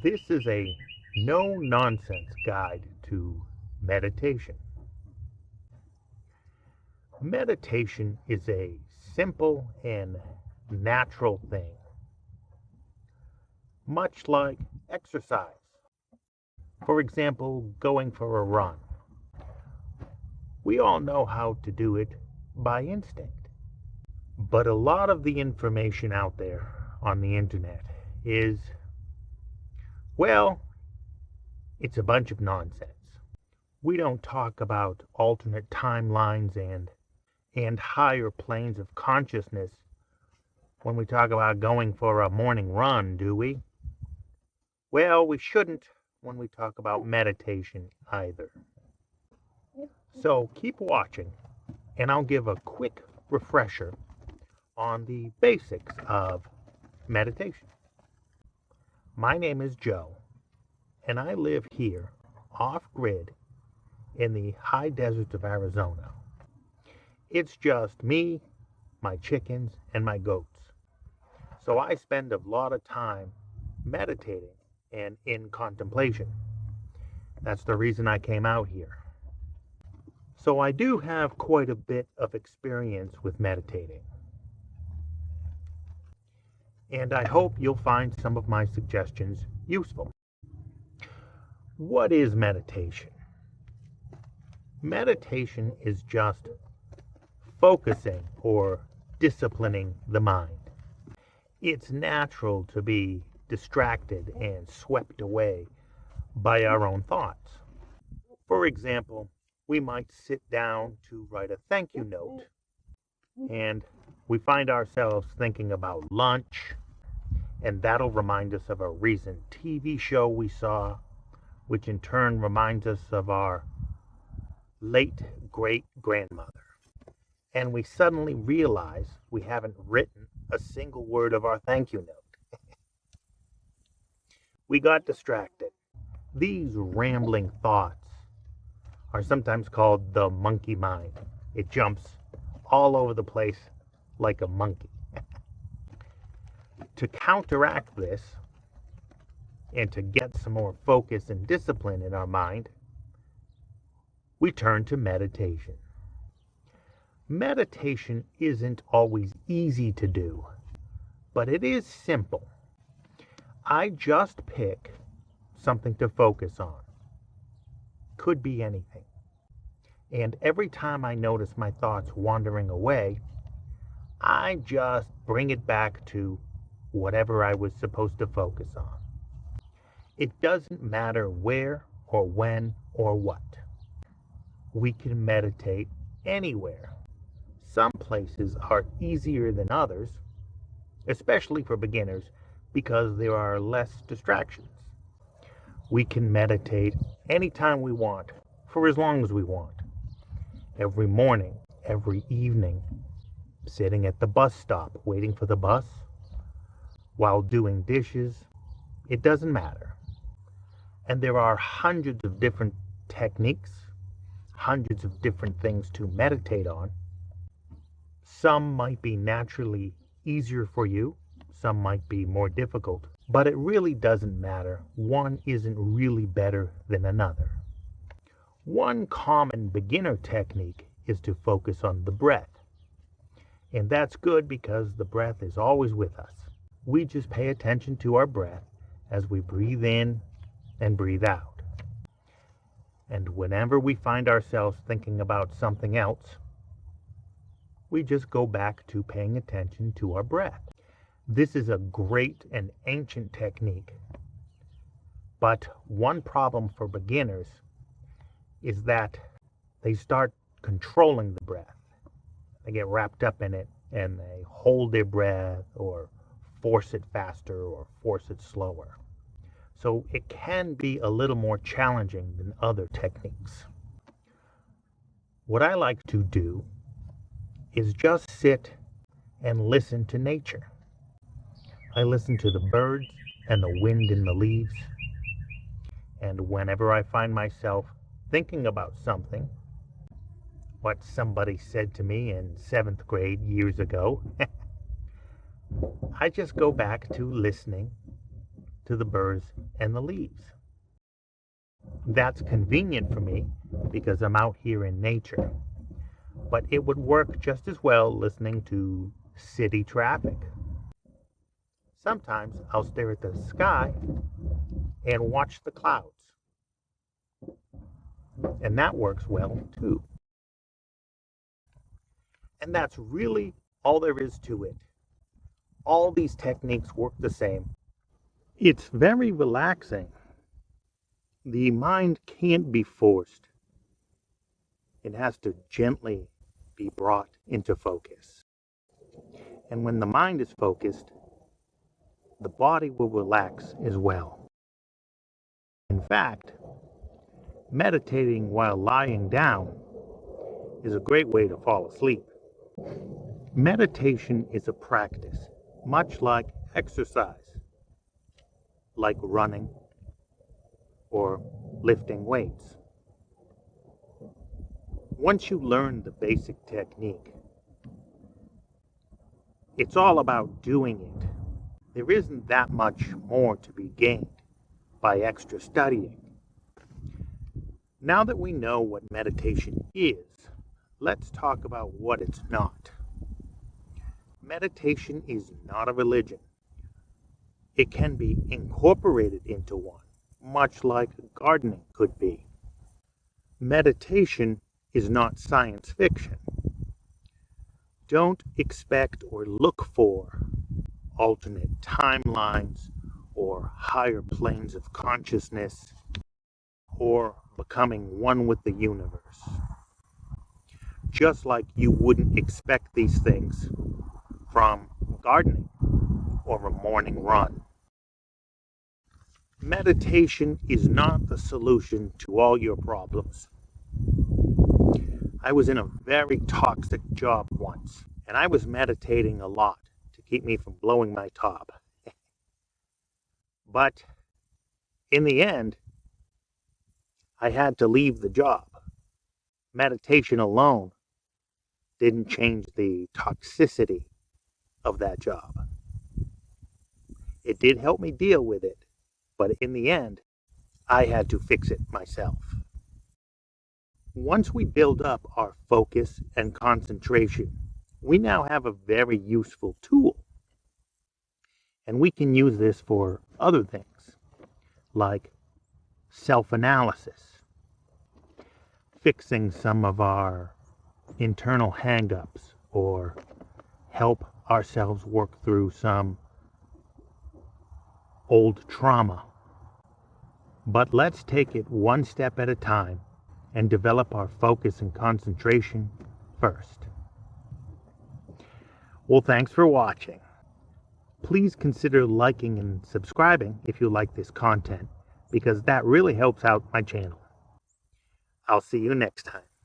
This is a no-nonsense guide to meditation. Meditation is a simple and natural thing, much like exercise. For example, going for a run. We all know how to do it by instinct. But a lot of the information out there on the internet is, well, it's a bunch of nonsense. We don't talk about alternate timelines and higher planes of consciousness when we talk about going for a morning run, do we? Well, we shouldn't when we talk about meditation either. So keep watching, and I'll give a quick refresher on the basics of meditation. My name is Joe, and I live here off grid in the high deserts of Arizona. It's just me, my chickens, and my goats. So I spend a lot of time meditating and in contemplation. That's the reason I came out here. So I do have quite a bit of experience with meditating. And I hope you'll find some of my suggestions useful. What is meditation? Meditation is just focusing or disciplining the mind. It's natural to be distracted and swept away by our own thoughts. For example, we might sit down to write a thank you note, and we find ourselves thinking about lunch, and that'll remind us of a recent TV show we saw, which in turn reminds us of our late great grandmother. And we suddenly realize we haven't written a single word of our thank you note. We got distracted. These rambling thoughts are sometimes called the monkey mind. It jumps all over the place like a monkey. To counteract this and to get some more focus and discipline in our mind, we turn to meditation. Meditation isn't always easy to do, but it is simple. I just pick something to focus on. Could be anything. And every time I notice my thoughts wandering away, I just bring it back to whatever I was supposed to focus on. It doesn't matter where or when or what. We can meditate anywhere. Some places are easier than others, especially for beginners, because there are less distractions. We can meditate anytime we want, for as long as we want. Every morning, every evening, sitting at the bus stop waiting for the bus, while doing dishes, it doesn't matter. And there are hundreds of different techniques, hundreds of different things to meditate on. Some might be naturally easier for you, some might be more difficult, but it really doesn't matter. One isn't really better than another. One common beginner technique is to focus on the breath. And that's good because the breath is always with us. We just pay attention to our breath as we breathe in and breathe out. And whenever we find ourselves thinking about something else, we just go back to paying attention to our breath. This is a great and ancient technique. But one problem for beginners is that they start controlling the breath. They get wrapped up in it and they hold their breath or force it faster or force it slower. So it can be a little more challenging than other techniques. What I like to do is just sit and listen to nature. I listen to the birds and the wind in the leaves. And whenever I find myself thinking about something, what somebody said to me in 7th grade years ago, I just go back to listening to the birds and the leaves. That's convenient for me because I'm out here in nature, but it would work just as well listening to city traffic. Sometimes I'll stare at the sky and watch the clouds, and that works well too. And that's really all there is to it. All these techniques work the same. It's very relaxing. The mind can't be forced. It has to gently be brought into focus. And when the mind is focused, the body will relax as well. In fact, meditating while lying down is a great way to fall asleep. Meditation is a practice, much like exercise, like running or lifting weights. Once you learn the basic technique, it's all about doing it. There isn't that much more to be gained by extra studying. Now that we know what meditation is, let's talk about what it's not. Meditation is not a religion. It can be incorporated into one, much like gardening could be. Meditation is not science fiction. Don't expect or look for alternate timelines or higher planes of consciousness or becoming one with the universe. Just like you wouldn't expect these things from gardening or a morning run. Meditation is not the solution to all your problems. I was in a very toxic job once, and I was meditating a lot to keep me from blowing my top. But in the end, I had to leave the job. Meditation alone didn't change the toxicity of that job. It did help me deal with it, but in the end, I had to fix it myself. Once we build up our focus and concentration, we now have a very useful tool. And we can use this for other things, like self-analysis, fixing some of our internal hang-ups, or help ourselves work through some old trauma. But let's take it one step at a time and develop our focus and concentration first. Well, thanks for watching. Please consider liking and subscribing if you like this content, because that really helps out my channel. I'll see you next time.